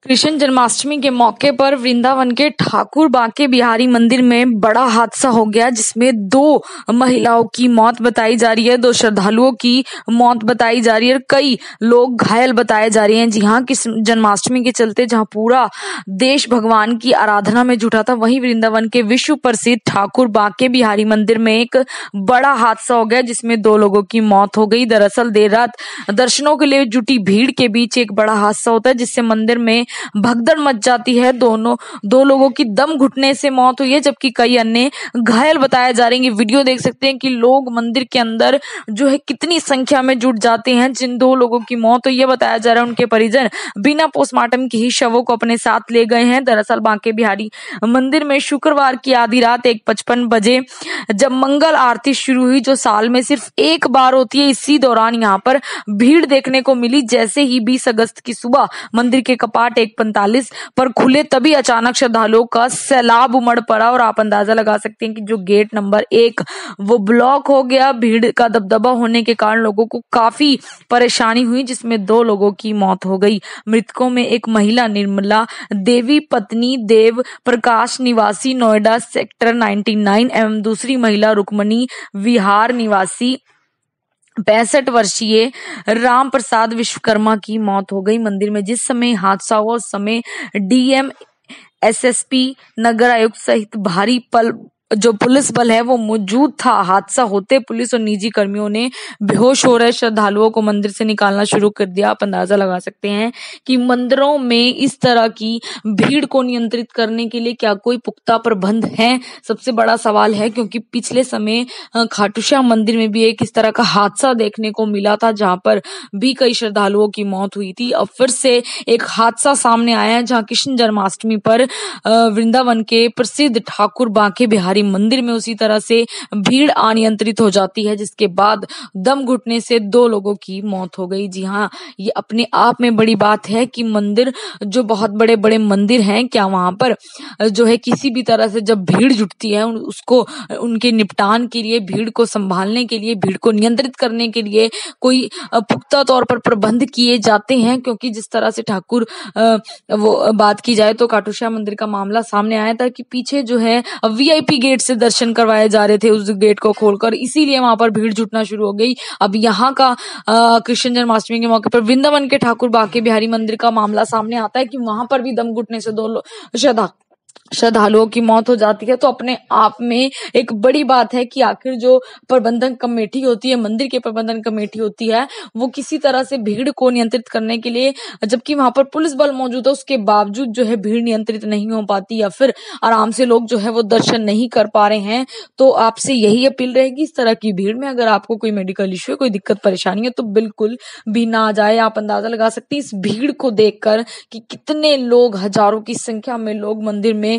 कृष्ण जन्माष्टमी के मौके पर वृंदावन के ठाकुर बांके बिहारी मंदिर में बड़ा हादसा हो गया, जिसमें 2 महिलाओं की मौत बताई जा रही है, 2 श्रद्धालुओं की मौत बताई जा रही है और कई लोग घायल बताए जा रहे हैं। जी हाँ, कृष्ण जन्माष्टमी के चलते जहां पूरा देश भगवान की आराधना में जुटा था, वहीं वृंदावन के विश्व प्रसिद्ध ठाकुर बांके बिहारी मंदिर में एक बड़ा हादसा हो गया, जिसमें 2 लोगों की मौत हो गई। दरअसल देर रात दर्शनों के लिए जुटी भीड़ के बीच एक बड़ा हादसा होता है, जिससे मंदिर में भगदड़ मच जाती है। 2 लोगों की दम घुटने से मौत हुई है, जबकि कई अन्य घायल बताए जा रहे हैं। वीडियो देख सकते हैं कि लोग मंदिर के अंदर जो है कितनी संख्या में जुट जाते हैं। जिन 2 लोगों की मौत हुई है, बताया जा रहा है उनके परिजन बिना पोस्टमार्टम के ही शवों को अपने साथ ले गए हैं। दरअसल बांके बिहारी मंदिर में शुक्रवार की आधी रात 1:55 बजे जब मंगल आरती शुरू हुई, जो साल में सिर्फ एक बार होती है, इसी दौरान यहाँ पर भीड़ देखने को मिली। जैसे ही 20 अगस्त की सुबह मंदिर के कपाट 1:45 पर खुले, तभी अचानक श्रद्धालुओं का सैलाब उमड़ पड़ा और आप अंदाजा लगा सकते हैं कि जो गेट नंबर 1 वो ब्लॉक हो गया। भीड़ का दबदबा होने के कारण लोगों को काफी परेशानी हुई, जिसमें 2 लोगों की मौत हो गई। मृतकों में एक महिला निर्मला देवी पत्नी देव प्रकाश निवासी नोएडा सेक्टर 99 एवं दूसरी महिला रुक्मणी विहार निवासी 65 वर्षीय राम प्रसाद विश्वकर्मा की मौत हो गई। मंदिर में जिस समय हादसा हुआ, उस समय डीएम, एसएसपी, नगर आयुक्त सहित भारी जो पुलिस बल है वो मौजूद था। हादसा होते पुलिस और निजी कर्मियों ने बेहोश हो रहे श्रद्धालुओं को मंदिर से निकालना शुरू कर दिया। आप अंदाजा लगा सकते हैं कि मंदिरों में इस तरह की भीड़ को नियंत्रित करने के लिए क्या कोई पुख्ता प्रबंध है, सबसे बड़ा सवाल है। क्योंकि पिछले समय खाटू श्याम मंदिर में भी एक इस तरह का हादसा देखने को मिला था, जहां पर भी कई श्रद्धालुओं की मौत हुई थी। अब फिर से एक हादसा सामने आया है, जहां कृष्ण जन्माष्टमी पर वृंदावन के प्रसिद्ध ठाकुर बांके बिहारी मंदिर में उसी तरह से भीड़ अनियंत्रित हो जाती है, जिसके बाद दम घुटने से 2 लोगों की मौत हो गई। जी हाँ, ये अपने आप में बड़ी बात है कि मंदिर जो बहुत बड़े बड़े मंदिर हैं, क्या वहां पर जो है किसी भी तरह से जब भीड़ जुटती है, उसको उनके निपटान के लिए, भीड़ को संभालने के लिए, भीड़ को नियंत्रित करने के लिए कोई पुख्ता तौर पर प्रबंध किए जाते हैं। क्योंकि जिस तरह से ठाकुर वो बात की जाए तो खाटू श्याम मंदिर का मामला सामने आया था कि पीछे जो है वीआईपी गेट से दर्शन करवाए जा रहे थे, उस गेट को खोलकर, इसीलिए वहां पर भीड़ जुटना शुरू हो गई। अब यहाँ का कृष्ण जन्माष्टमी के मौके पर वृंदावन के ठाकुर बांके बिहारी मंदिर का मामला सामने आता है कि वहां पर भी दम घुटने से 2 श्रद्धालुओं की मौत हो जाती है। तो अपने आप में एक बड़ी बात है कि आखिर जो प्रबंधन कमेटी होती है, मंदिर की प्रबंधन कमेटी होती है, वो किसी तरह से भीड़ को नियंत्रित करने के लिए, जबकि वहां पर पुलिस बल मौजूद है, उसके बावजूद जो है भीड़ नियंत्रित नहीं हो पाती, या फिर आराम से लोग जो है वो दर्शन नहीं कर पा रहे हैं। तो आपसे यही अपील रहेगी, इस तरह की भीड़ में अगर आपको कोई मेडिकल इश्यू है, कोई दिक्कत परेशानी है, तो बिल्कुल भी ना जाए। आप अंदाजा लगा सकते हैं इस भीड़ को देखकर कि कितने लोग, हजारों की संख्या में लोग मंदिर में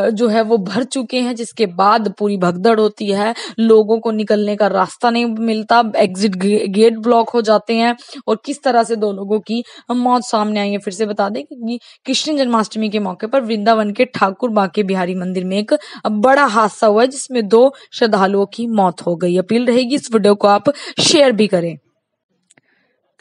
जो है वो भर चुके हैं, जिसके बाद पूरी भगदड़ होती है, लोगों को निकलने का रास्ता नहीं मिलता, एग्जिट गेट ब्लॉक हो जाते हैं और किस तरह से 2 लोगों की मौत सामने आई है। फिर से बता दें कि कृष्ण जन्माष्टमी के मौके पर वृंदावन के ठाकुर बांके बिहारी मंदिर में एक बड़ा हादसा हुआ है, जिसमें 2 श्रद्धालुओं की मौत हो गई। अपील रहेगी इस वीडियो को आप शेयर भी करें।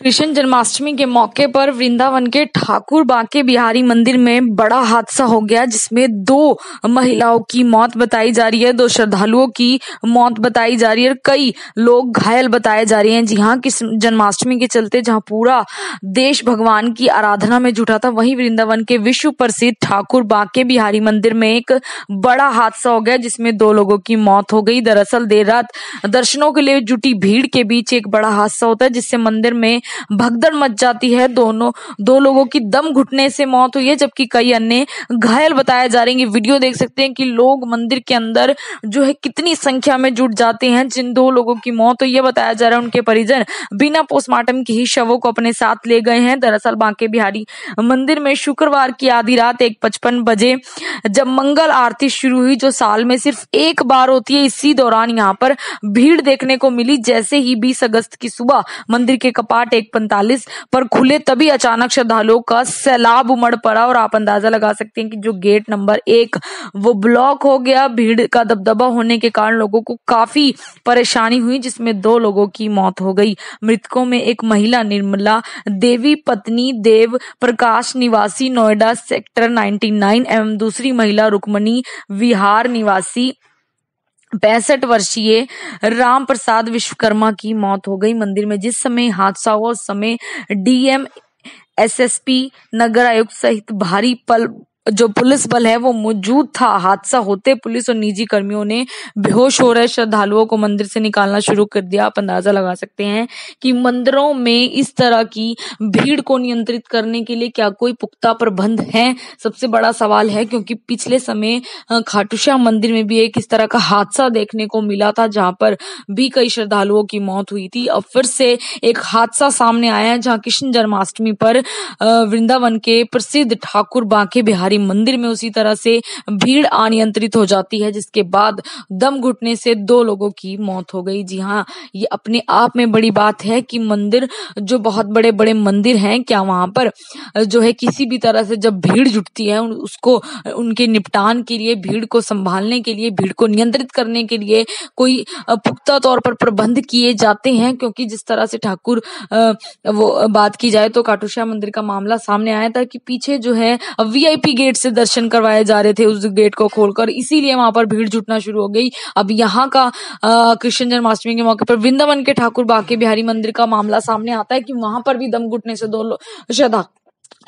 कृष्ण जन्माष्टमी के मौके पर वृंदावन के ठाकुर बांके बिहारी मंदिर में बड़ा हादसा हो गया, जिसमें 2 महिलाओं की मौत बताई जा रही है, 2 श्रद्धालुओं की मौत बताई जा रही है और कई लोग घायल बताए जा रहे हैं। जी हाँ, कृष्ण जन्माष्टमी के चलते जहां पूरा देश भगवान की आराधना में जुटा था, वहीं वृंदावन के विश्व प्रसिद्ध ठाकुर बांके बिहारी मंदिर में एक बड़ा हादसा हो गया, जिसमें 2 लोगों की मौत हो गई। दरअसल देर रात दर्शनों के लिए जुटी भीड़ के बीच एक बड़ा हादसा होता है, जिससे मंदिर में भगदड़ मच जाती है। 2 लोगों की दम घुटने से मौत हुई है, जबकि कई अन्य घायल बताए जा रहे हैं। वीडियो देख सकते हैं कि लोग मंदिर के अंदर जो है कितनी संख्या में जुट जाते हैं। जिन 2 लोगों की मौत हुई है, बताया जा रहा है उनके परिजन बिना पोस्टमार्टम के ही शवों को अपने साथ ले गए हैं। दरअसल बांके बिहारी मंदिर में शुक्रवार की आधी रात 1:55 बजे जब मंगल आरती शुरू हुई, जो साल में सिर्फ एक बार होती है, इसी दौरान यहाँ पर भीड़ देखने को मिली। जैसे ही 20 अगस्त की सुबह मंदिर के कपाट 1:45 पर खुले तभी अचानक श्रद्धालुओं का सैलाब उमड़ पड़ा और आप अंदाजा लगा सकते हैं कि जो गेट नंबर 1 वो ब्लॉक हो गया। भीड़ का दबदबा होने के कारण लोगों को काफी परेशानी हुई, जिसमें 2 लोगों की मौत हो गई। मृतकों में एक महिला निर्मला देवी पत्नी देव प्रकाश निवासी नोएडा सेक्टर 99 एवं दूसरी महिला रुक्मणी विहार निवासी 65 वर्षीय राम प्रसाद विश्वकर्मा की मौत हो गई। मंदिर में जिस समय हादसा हुआ उस समय डीएम, एसएसपी, नगर आयुक्त सहित भारी जो पुलिस बल है वो मौजूद था। हादसा होते पुलिस और निजी कर्मियों ने बेहोश हो रहे श्रद्धालुओं को मंदिर से निकालना शुरू कर दिया। आप अंदाजा लगा सकते हैं कि मंदिरों में इस तरह की भीड़ को नियंत्रित करने के लिए क्या कोई पुख्ता प्रबंध है, सबसे बड़ा सवाल है। क्योंकि पिछले समय खाटू श्याम मंदिर में भी एक इस तरह का हादसा देखने को मिला था, जहां पर भी कई श्रद्धालुओं की मौत हुई थी। अब फिर से एक हादसा सामने आया है, जहां कृष्ण जन्माष्टमी पर वृंदावन के प्रसिद्ध ठाकुर बांके बिहारी मंदिर में उसी तरह से भीड़ अनियंत्रित हो जाती है, जिसके बाद दम घुटने से 2 लोगों की मौत हो गई। जी हाँ, ये अपने आप में बड़ी बात है कि मंदिर जो बहुत बड़े बड़े मंदिर हैं, क्या वहां पर जो है किसी भी तरह से जब भीड़ जुटती है उसको उनके निपटान के लिए, भीड़ को संभालने के लिए, भीड़ को नियंत्रित करने के लिए कोई पुख्ता तौर पर प्रबंध किए जाते हैं। क्योंकि जिस तरह से ठाकुर वो बात की जाए तो खाटू श्याम मंदिर का मामला सामने आया था कि पीछे जो है वीआईपी गेट से दर्शन करवाए जा रहे थे, उस गेट को खोलकर, इसीलिए वहां पर भीड़ जुटना शुरू हो गई। अब यहाँ का कृष्ण जन्माष्टमी के मौके पर वृंदावन के ठाकुर बांके बिहारी मंदिर का मामला सामने आता है कि वहां पर भी दम घुटने से 2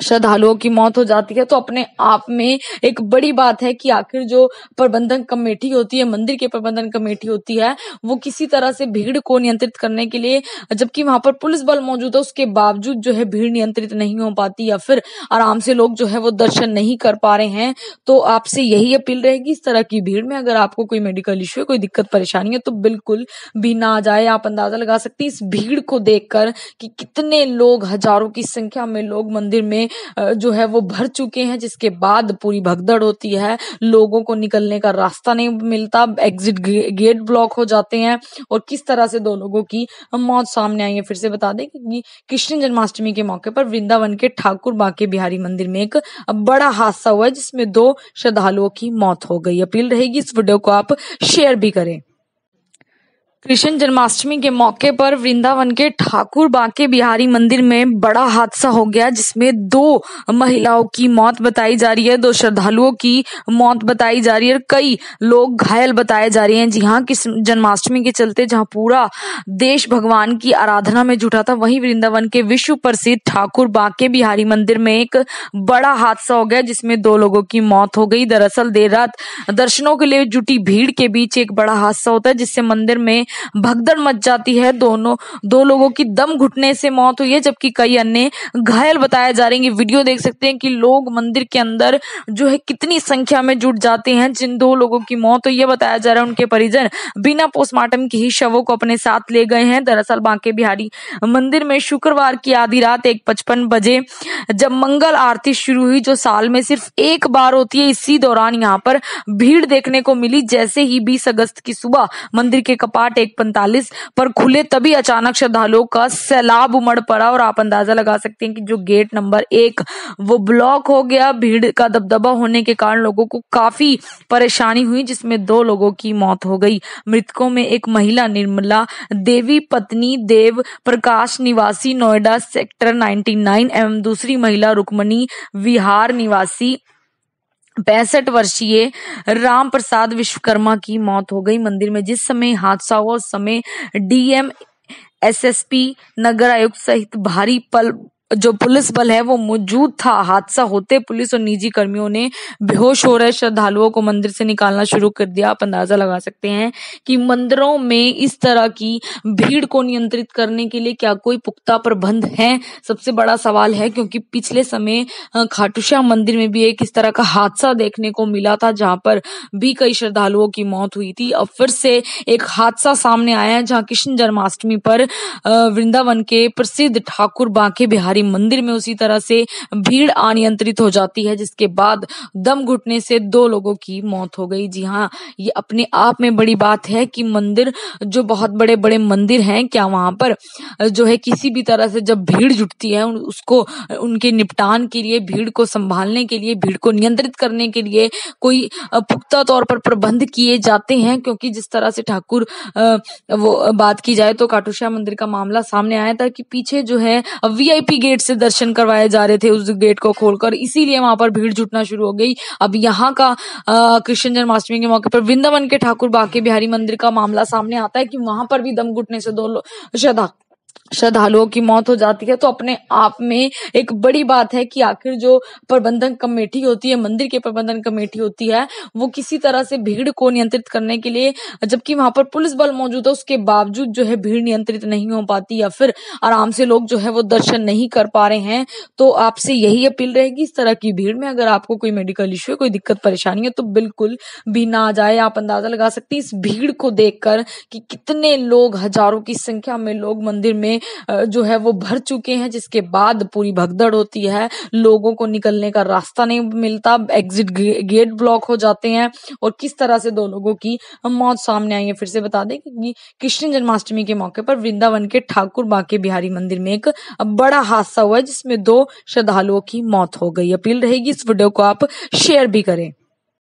श्रद्धालुओं की मौत हो जाती है। तो अपने आप में एक बड़ी बात है कि आखिर जो प्रबंधन कमेटी होती है, मंदिर के प्रबंधन कमेटी होती है, वो किसी तरह से भीड़ को नियंत्रित करने के लिए, जबकि वहां पर पुलिस बल मौजूद है, उसके बावजूद जो है भीड़ नियंत्रित नहीं हो पाती या फिर आराम से लोग जो है वो दर्शन नहीं कर पा रहे हैं। तो आपसे यही अपील रहेगी, इस तरह की भीड़ में अगर आपको कोई मेडिकल इश्यू है, कोई दिक्कत परेशानी है, तो बिल्कुल भी ना जाए। आप अंदाजा लगा सकते हैं इस भीड़ को देखकर कि कितने लोग, हजारों की संख्या में लोग मंदिर में जो है वो भर चुके हैं, जिसके बाद पूरी भगदड़ होती है, लोगों को निकलने का रास्ता नहीं मिलता, एग्जिट गेट ब्लॉक हो जाते हैं और किस तरह से 2 लोगों की मौत सामने आई है। फिर से बता दें कि कृष्ण जन्माष्टमी के मौके पर वृंदावन के ठाकुर बांके बिहारी मंदिर में एक बड़ा हादसा हुआ है, जिसमें 2 श्रद्धालुओं की मौत हो गई। अपील रहेगी इस वीडियो को आप शेयर भी करें। कृष्ण जन्माष्टमी के मौके पर वृंदावन के ठाकुर बांके बिहारी मंदिर में बड़ा हादसा हो गया, जिसमें 2 महिलाओं की मौत बताई जा रही है, 2 श्रद्धालुओं की मौत बताई जा रही है और कई लोग घायल बताए जा रहे हैं। जी हाँ, कृष्ण जन्माष्टमी के चलते जहां पूरा देश भगवान की आराधना में जुटा था, वहीं वृंदावन के विश्व प्रसिद्ध ठाकुर बांके बिहारी मंदिर में एक बड़ा हादसा हो गया, जिसमें 2 लोगों की मौत हो गई। दरअसल देर रात दर्शनों के लिए जुटी भीड़ के बीच एक बड़ा हादसा होता है, जिससे मंदिर में भगदड़ मच जाती है। 2 लोगों की दम घुटने से मौत हुई है, जबकि कई अन्य घायल बताए जा रहे हैं। वीडियो देख सकते हैं कि लोग मंदिर के अंदर जो है कितनी संख्या में जुट जाते हैं। जिन 2 लोगों की मौत हुई है, बताया जा रहा है उनके परिजन बिना पोस्टमार्टम के ही शवों को अपने साथ ले गए हैं। दरअसल बांके बिहारी मंदिर में शुक्रवार की आधी रात 1:55 बजे जब मंगल आरती शुरू हुई, जो साल में सिर्फ एक बार होती है, इसी दौरान यहाँ पर भीड़ देखने को मिली। जैसे ही 20 अगस्त की सुबह मंदिर के कपाट 1:45 पर खुले, तभी अचानक श्रद्धालुओं का सैलाब उमड़ पड़ा और आप अंदाजा लगा सकते हैं कि जो गेट नंबर 1 वो ब्लॉक हो गया। भीड़ का दबदबा होने के कारण लोगों को काफी परेशानी हुई, जिसमें 2 लोगों की मौत हो गई। मृतकों में एक महिला निर्मला देवी पत्नी देव प्रकाश निवासी नोएडा सेक्टर 99 एवं दूसरी महिला रुक्मणी विहार निवासी 65 वर्षीय राम प्रसाद विश्वकर्मा की मौत हो गई। मंदिर में जिस समय हादसा हुआ उस समय डीएम, एसएसपी, नगर आयुक्त सहित भारी जो पुलिस बल है वो मौजूद था। हादसा होते पुलिस और निजी कर्मियों ने बेहोश हो रहे श्रद्धालुओं को मंदिर से निकालना शुरू कर दिया। आप अंदाजा लगा सकते हैं कि मंदिरों में इस तरह की भीड़ को नियंत्रित करने के लिए क्या कोई पुख्ता प्रबंध है, सबसे बड़ा सवाल है। क्योंकि पिछले समय खाटू श्याम मंदिर में भी एक इस तरह का हादसा देखने को मिला था, जहां पर भी कई श्रद्धालुओं की मौत हुई थी। अब फिर से एक हादसा सामने आया है, जहां कृष्ण जन्माष्टमी पर वृंदावन के प्रसिद्ध ठाकुर बांके बिहारी बिहारी मंदिर में उसी तरह से भीड़ अनियंत्रित हो जाती है, जिसके बाद दम घुटने से 2 लोगों की मौत हो गई। जी हाँ, ये अपने आप में बड़ी बात है कि मंदिर जो बहुत बड़े बड़े मंदिर हैं, क्या वहां पर जो है किसी भी तरह से जब भीड़ जुटती है उसको उनके निपटान के लिए, भीड़ को संभालने के लिए, भीड़ को नियंत्रित करने के लिए कोई पुख्ता तौर पर प्रबंध किए जाते हैं। क्योंकि जिस तरह से ठाकुर वो बात की जाए तो खाटू श्याम मंदिर का मामला सामने आया था कि पीछे जो है वीआईपी गेट से दर्शन करवाए जा रहे थे, उस गेट को खोलकर, इसीलिए वहां पर भीड़ जुटना शुरू हो गई। अब यहाँ का कृष्ण जन्माष्टमी के मौके पर वृंदावन के ठाकुर बांके बिहारी मंदिर का मामला सामने आता है कि वहां पर भी दम घुटने से 2 श्रद्धालुओं की मौत हो जाती है। तो अपने आप में एक बड़ी बात है कि आखिर जो प्रबंधन कमेटी होती है, मंदिर की प्रबंधन कमेटी होती है, वो किसी तरह से भीड़ को नियंत्रित करने के लिए, जबकि वहां पर पुलिस बल मौजूद है, उसके बावजूद जो है भीड़ नियंत्रित नहीं हो पाती, या फिर आराम से लोग जो है वो दर्शन नहीं कर पा रहे हैं। तो आपसे यही अपील रहेगी, इस तरह की भीड़ में अगर आपको कोई मेडिकल इश्यू है, कोई दिक्कत परेशानी है, तो बिल्कुल भी ना जाए। आप अंदाजा लगा सकते हैं इस भीड़ को देखकर कि कितने लोग, हजारों की संख्या में लोग मंदिर में जो है वो भर चुके हैं, जिसके बाद पूरी भगदड़ होती है, लोगों को निकलने का रास्ता नहीं मिलता, एग्जिट गेट ब्लॉक हो जाते हैं, और किस तरह से 2 लोगों की मौत सामने आई है। फिर से बता दें कि कृष्ण जन्माष्टमी के मौके पर वृंदावन के ठाकुर बांके बिहारी मंदिर में एक बड़ा हादसा हुआ है, जिसमें 2 श्रद्धालुओं की मौत हो गई। अपील रहेगी इस वीडियो को आप शेयर भी करें।